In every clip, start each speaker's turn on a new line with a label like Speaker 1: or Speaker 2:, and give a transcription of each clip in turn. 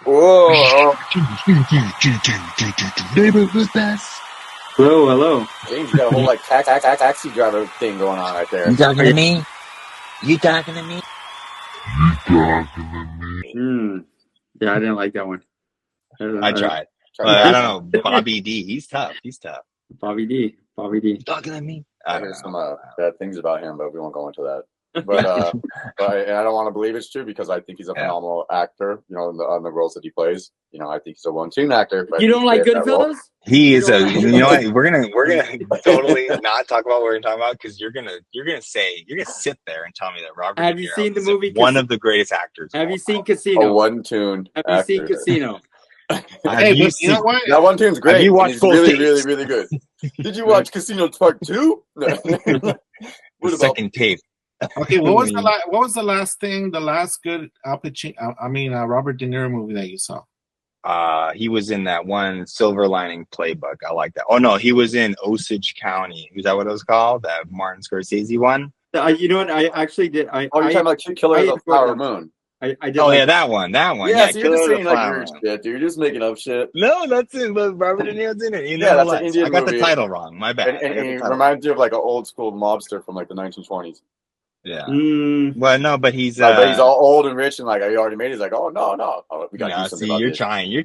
Speaker 1: Whoa!
Speaker 2: Neighborhood best.
Speaker 3: Hello, hello.
Speaker 1: James, you got a whole like taxi driver thing going on right there.
Speaker 2: You talking to me? You talking to me?
Speaker 3: Yeah, I didn't like that one.
Speaker 2: I tried. I don't know. Bobby D. He's tough.
Speaker 3: Bobby D.
Speaker 2: You talking to me?
Speaker 1: I hear some bad things about him, but we won't go into that. But I don't want to believe it's true because I think he's a phenomenal actor. You know, on the roles that he plays. You know, I think he's a one-tune actor. But
Speaker 3: you don't like Goodfellas?
Speaker 2: He is a. You know what? We're gonna totally not talk about what we're talking about because you're gonna sit there and tell me that Robert.
Speaker 3: Have you seen the movie?
Speaker 2: One of the greatest actors.
Speaker 3: Have you seen Casino?
Speaker 1: A one-tune.
Speaker 3: Have you seen Casino?
Speaker 1: Hey, but you know what? That one tune's great.
Speaker 2: Have you watched
Speaker 1: really good. Did you watch Casino Part 2?
Speaker 2: The second tape.
Speaker 4: Okay, what was the last good Robert De Niro movie that you saw?
Speaker 2: He was in that one Silver Lining Playbook. I like that. Oh no, he was in Osage County. Is that what it was called? That Martin Scorsese one?
Speaker 3: You know what? I actually did.
Speaker 1: You're talking about Killer of the Flower Moon.
Speaker 3: I did.
Speaker 2: Oh, yeah, that one.
Speaker 1: Yeah, so you're just saying like weird shit, dude. You're just making up shit.
Speaker 2: No, that's it. Robert De Niro's in it. You know,
Speaker 1: yeah, that's an Indian
Speaker 2: I got
Speaker 1: movie.
Speaker 2: The title wrong. My bad.
Speaker 1: And it reminds you of like an old school mobster from like the 1920s.
Speaker 2: Yeah. Well, no, but he's
Speaker 1: but he's all old and rich and like he already made it. He's like, oh no, we got to do something.
Speaker 2: See, you're
Speaker 1: this.
Speaker 2: trying here.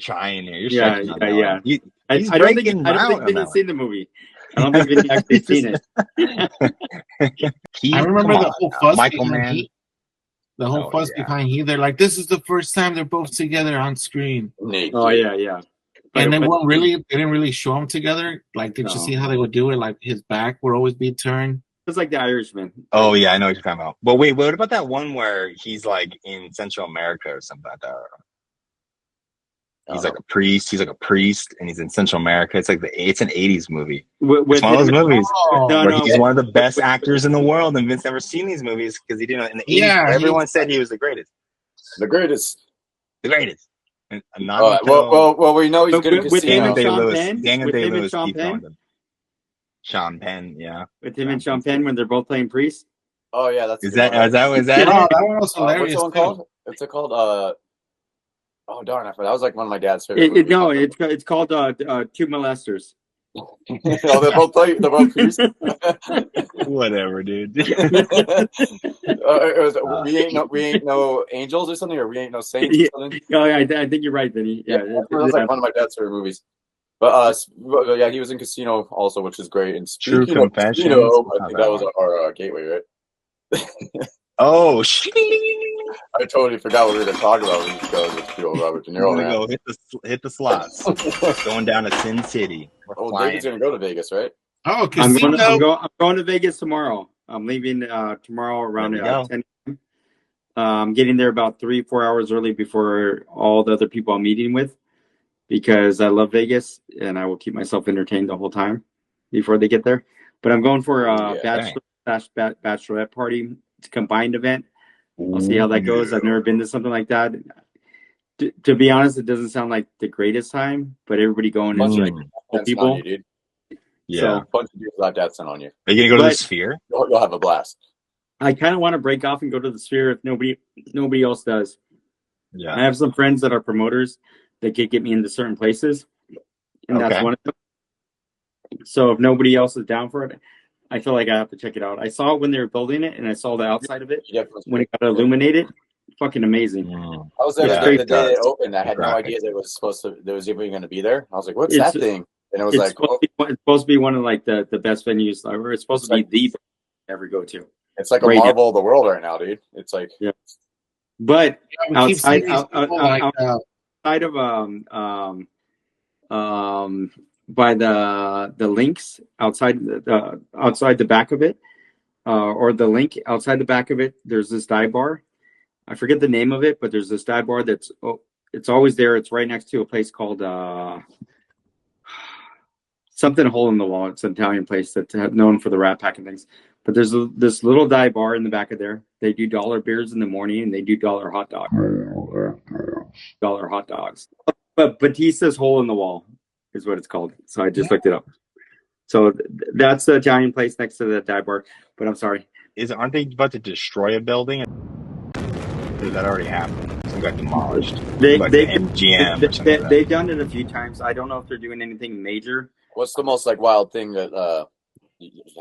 Speaker 2: You're
Speaker 3: yeah. I don't think Vinny's seen the movie. I don't think Vinny actually seen it.
Speaker 4: I remember the whole fuss
Speaker 2: Michael Mann.
Speaker 4: The whole fuss behind he. They're like, this is the first time they're both together on screen.
Speaker 3: Oh yeah.
Speaker 4: And they didn't really show them together. Like, did you see how they would do it? Like his back would always be turned.
Speaker 3: It's like The Irishman.
Speaker 2: Oh yeah, I know what you're talking about. But wait, what about that one where he's like in Central America or something like that? He's like a priest. And he's in Central America. It's like it's an '80s movie. It's one of those movies where he's one of the best actors in the world, and Vince never seen these movies because he didn't. In the '80s, everyone said he was the greatest.
Speaker 1: The greatest.
Speaker 2: And
Speaker 1: well, we know he's good
Speaker 3: with him and
Speaker 2: Sean Penn, yeah.
Speaker 3: With him and Sean Penn when they're both playing priests.
Speaker 1: Oh yeah, that's
Speaker 2: is that?
Speaker 4: No, that one was hilarious.
Speaker 1: What's the one called? It's called. Oh darn! I forgot. That was like one of my dad's favorite.
Speaker 3: It's called Two Molesters.
Speaker 1: They're both priests.
Speaker 2: Whatever, dude.
Speaker 1: We ain't no angels or something, or we ain't no saints. Or something.
Speaker 3: I think you're right, Vinny. Yeah,
Speaker 1: it was like one of my dad's favorite movies. But yeah, he was in Casino also, which is great. And
Speaker 2: True Confessions.
Speaker 1: I think that was our gateway, right?
Speaker 2: Oh shit!
Speaker 1: I totally forgot what we were going to talk about when you go with the old Robert De Niro.
Speaker 2: Go hit the slots. Going down to Sin City.
Speaker 1: David's going to go to Vegas, right?
Speaker 4: Oh, Casino.
Speaker 3: I'm going to Vegas tomorrow. I'm leaving tomorrow around 10 a.m. I'm getting there about 3-4 hours early before all the other people I'm meeting with because I love Vegas and I will keep myself entertained the whole time before they get there. But I'm going for a bachelorette party. It's a combined event. I'll see how that goes. I've never been to something like that. To be honest, it doesn't sound like the greatest time, but everybody going is like people.
Speaker 1: Yeah, so, a bunch of people got that sent on you.
Speaker 2: Are you gonna go to the Sphere?
Speaker 1: You'll have a blast.
Speaker 3: I kind of want to break off and go to the Sphere if nobody else does.
Speaker 2: Yeah,
Speaker 3: I have some friends that are promoters that can get me into certain places, and that's one of them. So if nobody else is down for it, I feel like I have to check it out. I saw it when they were building it, and I saw the outside of it when it got illuminated. Fucking amazing.
Speaker 1: I was there the day it opened. I had no idea there was even going to be there. I was like, "What's that thing?" And it was like,
Speaker 3: it's supposed to be one of like the best venues. Or it's supposed to be the best ever go to.
Speaker 1: It's like a marvel of the world right now, dude. It's like
Speaker 3: but outside of by the links outside the back of it, or the link outside the back of it, there's this dive bar. I forget the name of it, but there's this dive bar it's always there. It's right next to a place called something hole in the wall. It's an Italian place that's known for the Rat Pack and things. But there's this little dive bar in the back of there. They do dollar beers in the morning and they do dollar hot dogs. But Batista's Hole in the Wall is what it's called. So I just looked it up. So that's the Italian place next to the dive bar. But I'm sorry.
Speaker 2: aren't they about to destroy a building? Did that already happen? Something got demolished. They've MGM or something.
Speaker 3: They've done it a few times. I don't know if they're doing anything major.
Speaker 1: What's the most like wild thing that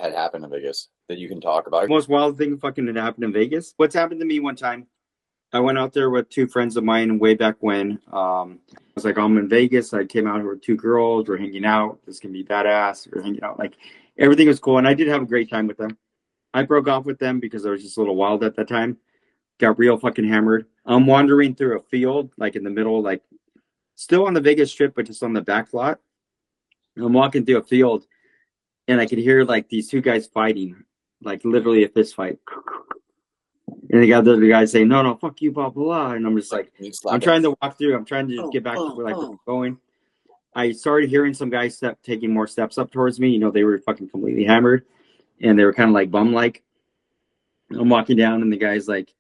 Speaker 1: had happened in Vegas that you can talk about?
Speaker 3: The most wild thing fucking had happened in Vegas. What's happened to me one time? I went out there with two friends of mine way back when. I was like, I'm in Vegas. I came out here with two girls. We're hanging out. This can be badass. We're hanging out. Like everything was cool, and I did have a great time with them. I broke off with them because I was just a little wild at that time. Got real fucking hammered. I'm wandering through a field, like in the middle, like still on the Vegas Strip, but just on the back lot. I'm walking through a field, and I could hear like these two guys fighting, like literally a fist fight. And the other guy saying, no, fuck you, blah, blah, blah. And I'm just like, I'm trying to walk through. I'm trying to just get back to where I'm going. I started hearing some guys taking more steps up towards me. You know, they were fucking completely hammered. And they were kind of like bum-like. I'm walking down, and the guy's like,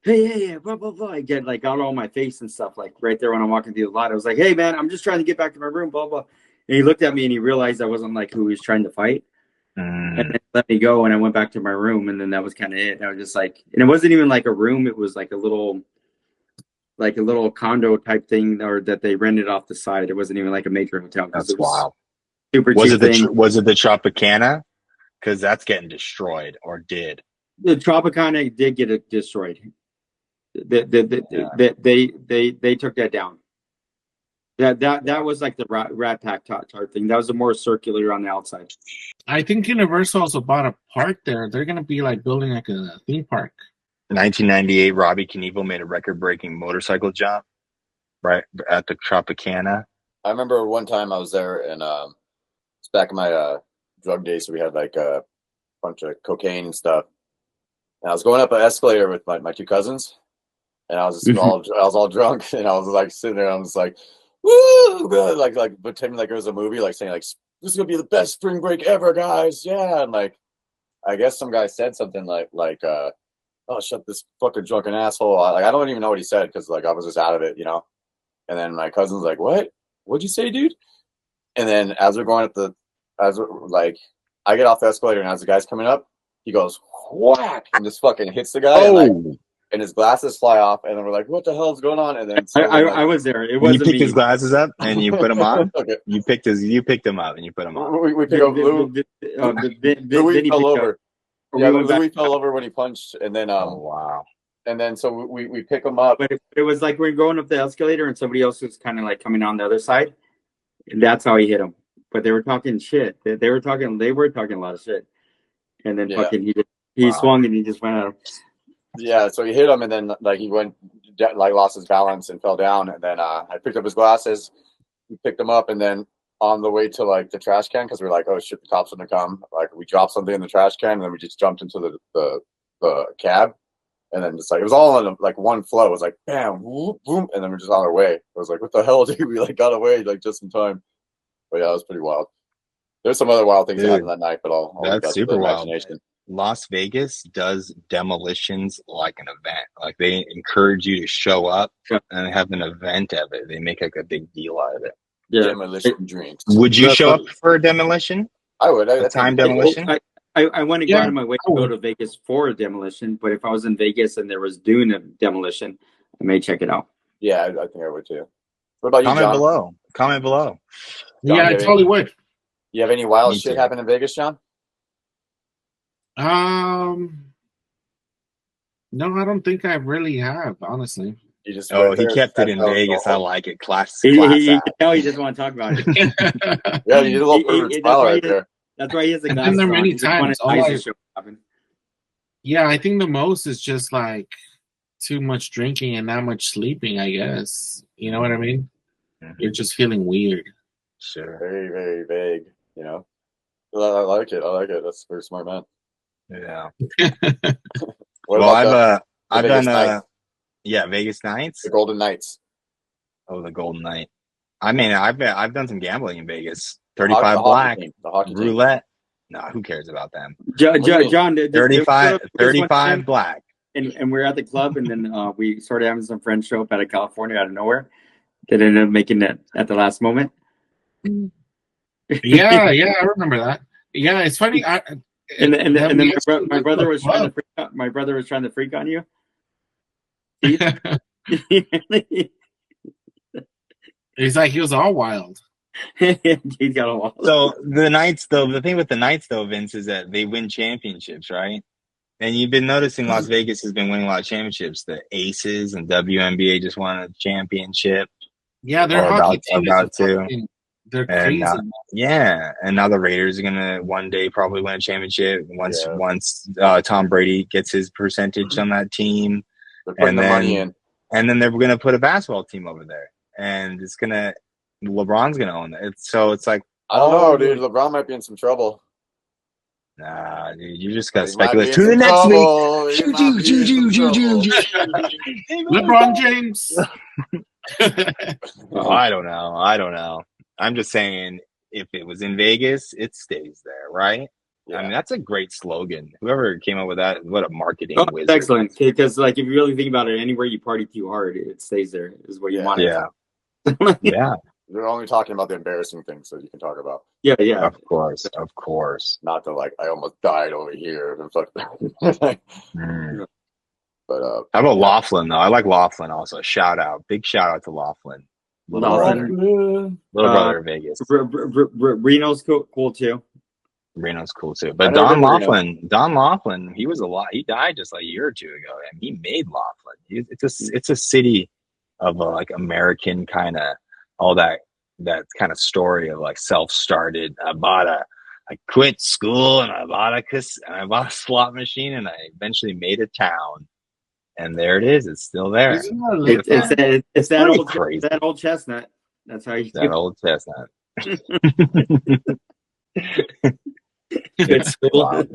Speaker 3: hey, blah, blah, blah. I get like out all my face and stuff, like right there when I'm walking through the lot. I was like, hey, man, I'm just trying to get back to my room, blah, blah. And he looked at me, and he realized I wasn't like who he was trying to fight. And then let me go, and I went back to my room, and then that was kind of it. And I was just like, and it wasn't even like a room; it was like a little condo type thing, or that they rented off the side. It wasn't even like a major hotel.
Speaker 2: That's wild.
Speaker 3: Super
Speaker 2: was
Speaker 3: cheap
Speaker 2: it
Speaker 3: thing.
Speaker 2: Was it the Tropicana? Because that's getting destroyed, or did
Speaker 3: the Tropicana did get it destroyed? They took that down. That was like the Rat Pack type thing. That was a more circular on the outside.
Speaker 4: I think Universal also bought a park there. They're going to be like building like a theme park.
Speaker 2: In 1998, Robbie Knievel made a record-breaking motorcycle jump right at the Tropicana.
Speaker 1: I remember one time I was there, and it's back in my drug days, so we had like a bunch of cocaine and stuff. And I was going up an escalator with my two cousins, and I was just I was all drunk, and I was like sitting there, and I was like, woo, like pretending like it was a movie, like saying like, this is gonna be the best spring break ever, guys. Yeah. And like, I guess some guy said something like oh, shut this fucking drunken asshole. I don't even know what he said, because like I was just out of it, you know. And then my cousin's like, what'd you say, dude? And then as we're going I get off the escalator, and as the guy's coming up, he goes whack and just fucking hits the guy. And his glasses fly off, and then we're like, "What the hell is going on?" And then
Speaker 3: I was there. It wasn't
Speaker 2: you picked
Speaker 3: me.
Speaker 2: his glasses up and you put him on.
Speaker 1: Okay.
Speaker 2: You picked him up and you put him on.
Speaker 1: We picked up Louis fell over. Yeah, Louis fell over when he punched, and then
Speaker 2: oh wow.
Speaker 1: And then so we pick him up.
Speaker 3: But it was like we're going up the escalator, and somebody else was kind of like coming on the other side, and that's how he hit him. But they were talking shit. They were talking a lot of shit, and then fucking he swung, and he just went at him.
Speaker 1: Yeah, so he hit him, and then like he went like lost his balance and fell down, and then I picked up his glasses, we picked him up, and then on the way to like the trash can, because we were like, oh shit, the cops are gonna come. Like we dropped something in the trash can, and then we just jumped into the cab, and then just like it was all in like one flow. It was like bam, whoop, boom, and then we're just on our way. I was like, what the hell, dude? We like got away like just in time. But yeah, it was pretty wild. There's some other wild things that happened that night, but I'll
Speaker 2: that's super wild. Las Vegas does demolitions like an event. Like they encourage you to show up and have an event of it. They make like a big deal out of it.
Speaker 1: Yeah. Demolition drinks.
Speaker 2: Would you show up for a demolition?
Speaker 1: I would.
Speaker 2: Demolition?
Speaker 3: I want to go out of my way to go to Vegas for a demolition, but if I was in Vegas and there was doing a demolition, I may check it out.
Speaker 1: Yeah, I think I would too. What about you,
Speaker 2: Comment below.
Speaker 1: John,
Speaker 4: yeah, I totally would.
Speaker 1: You have any wild shit happen in Vegas, John?
Speaker 4: No, I don't think I really have, honestly.
Speaker 1: You just
Speaker 2: he kept it in Vegas. I like it. Class.
Speaker 3: He doesn't want to talk about it.
Speaker 1: Yeah, you did a little pervert smile right there.
Speaker 3: That's why he has a glass.
Speaker 4: Been there many times. Yeah, I think the most is just like too much drinking and not much sleeping, I guess. You know what I mean? Mm-hmm. You're just feeling weird.
Speaker 2: Sure.
Speaker 1: Very, very vague, you know? I like it. That's a very smart man.
Speaker 2: Yeah.
Speaker 1: Well,
Speaker 2: I've done Vegas Nights.
Speaker 1: The Golden Knights.
Speaker 2: Oh, the Golden Knight. I mean, I've done some gambling in Vegas. 35 black, roulette. Nah, who cares about them?
Speaker 3: John,
Speaker 2: 35 black.
Speaker 3: And we're at the club, and then we started having some friends show up out of California out of nowhere that ended up making it at the last moment.
Speaker 4: Yeah, I remember that. Yeah, it's funny.
Speaker 3: And then
Speaker 4: we
Speaker 3: my brother was trying to
Speaker 4: club.
Speaker 3: freak on you.
Speaker 4: He's like, he was all wild.
Speaker 3: He's got a lot.
Speaker 2: So the thing with the Knights though, Vince, is that they win championships, right? And you've been noticing Las Vegas has been winning a lot of championships. The Aces and WNBA just won a championship.
Speaker 4: Yeah, their
Speaker 2: Or
Speaker 4: hockey team
Speaker 2: about
Speaker 4: is
Speaker 2: to.
Speaker 4: fucking, they're
Speaker 2: And
Speaker 4: crazy.
Speaker 2: yeah, and now the Raiders are gonna one day probably win a championship once Tom Brady gets his percentage on that team.
Speaker 1: They're putting the money in.
Speaker 2: And then they're gonna put a basketball team over there, and LeBron's gonna own it. So it's like,
Speaker 1: I don't know, dude. LeBron might be in some trouble.
Speaker 2: nah, dude, you just gotta
Speaker 1: He might
Speaker 2: speculate
Speaker 1: be
Speaker 2: to
Speaker 1: in
Speaker 2: the
Speaker 1: some
Speaker 2: next week.
Speaker 1: trouble. He might be in some trouble.
Speaker 4: LeBron James.
Speaker 2: I don't know. I'm just saying, if it was in Vegas, it stays there, right?
Speaker 1: Yeah.
Speaker 2: I mean, that's a great slogan. Whoever came up with that, what a marketing wizard.
Speaker 3: Excellent. Because, like, if you really think about it, anywhere you party too hard, it stays there. Is where you want it.
Speaker 2: Yeah. Yeah.
Speaker 1: We're only talking about the embarrassing things that you can talk about.
Speaker 3: Yeah.
Speaker 2: Of course.
Speaker 1: Not the like, I almost died over here.
Speaker 2: Mm.
Speaker 1: But
Speaker 2: how about Laughlin though? I like Laughlin also. Big shout out to Laughlin. Little brother of Vegas.
Speaker 3: Reno's cool too.
Speaker 2: Reno's cool too. But Don Laughlin, he was he died just like a year or two ago, and he made Laughlin. It's a city of like American kind of all that kind of story of like self-started. I quit school and I bought a slot machine and I eventually made a town. And there it is. It's still there.
Speaker 3: It's that old
Speaker 2: crazy.
Speaker 3: That old chestnut. That's how you do it.
Speaker 2: Old chestnut.
Speaker 3: It's cool.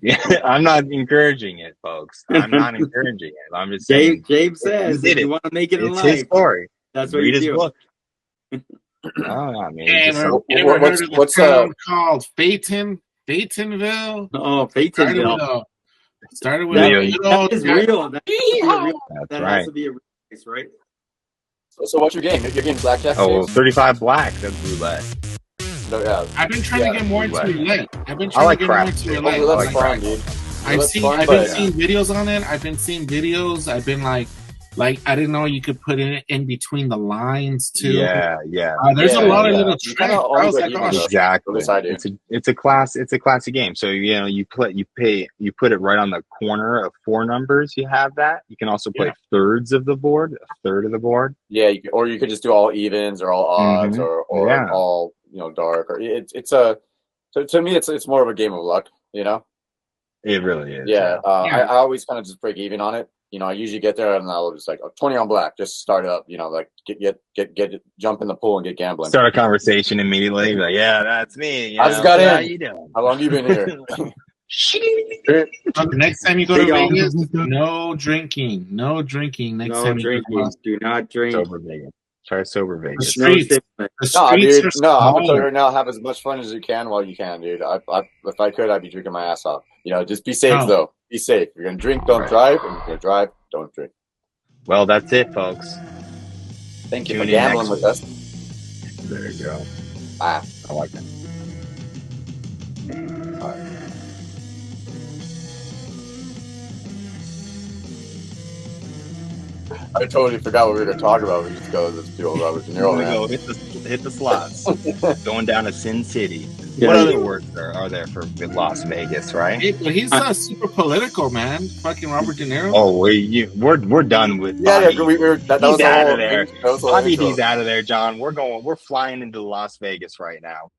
Speaker 2: Yeah, I'm not encouraging it, folks. I'm not encouraging it. I'm just saying.
Speaker 3: James says if you want to make it in
Speaker 2: it's
Speaker 3: life,
Speaker 2: his story.
Speaker 3: That's what
Speaker 2: Read
Speaker 3: you
Speaker 2: his
Speaker 3: do.
Speaker 2: book. No, I mean,
Speaker 4: You ever heard of a town called Phaetonville?
Speaker 3: Oh, Phaetonville.
Speaker 4: Started with
Speaker 3: that is real.
Speaker 2: That's
Speaker 3: that
Speaker 2: right.
Speaker 3: has to be a real place, right?
Speaker 1: So what's your game? Your game's blackjack?
Speaker 2: Oh, 35 black. That's roulette.
Speaker 1: No, yeah.
Speaker 4: I've been trying to get more into roulette.
Speaker 2: I like craps.
Speaker 1: Roulette's fun, dude.
Speaker 4: I've been seeing videos on it. I've been seeing videos. I've been like I didn't know you could put it in between the lines too.
Speaker 2: Yeah.
Speaker 4: There's a lot of little tricks. I was like, oh,
Speaker 2: exactly. It's a classy game. So you put it right on the corner of four numbers. You have that. You can also play thirds of the board, a third of the board.
Speaker 1: Yeah, or you could just do all evens or all odds or all dark. Or to me it's more of a game of luck.
Speaker 2: It really is.
Speaker 1: Yeah. I always kind of just break even on it. I usually get there and I'll just 20 on black, just start up, like get jump in the pool and get gambling.
Speaker 2: Start a conversation immediately. Like, yeah, that's me.
Speaker 1: I just got in.
Speaker 2: How you doing?
Speaker 1: How long you been here?
Speaker 4: Next time you go to Vegas, no drinking. No drinking. Next time you go.
Speaker 3: Do not drink.
Speaker 2: Sober Vegas. Try sober Vegas.
Speaker 1: No, dude. No, I'm gonna tell you right now. Have as much fun as you can while you can, dude. If I could, I'd be drinking my ass off. Just be safe though. Be safe. If you're gonna drink, don't drive. And if you're gonna drive, don't drink.
Speaker 2: Well, that's it, folks.
Speaker 1: Thank you for gambling with us.
Speaker 2: There you go.
Speaker 1: Bye.
Speaker 2: I like that. All right.
Speaker 1: I totally forgot what we were going to talk about. We just go, let's do old Robert De Niro.
Speaker 2: Go hit the slots. Going down to Sin City. What other words are there for Las Vegas, right?
Speaker 4: But he's super political, man. Fucking Robert De Niro.
Speaker 2: Oh, we're done with Bobby.
Speaker 1: That was
Speaker 2: out of there.
Speaker 1: Bobby
Speaker 2: D's out of there, John. We're flying into Las Vegas right now.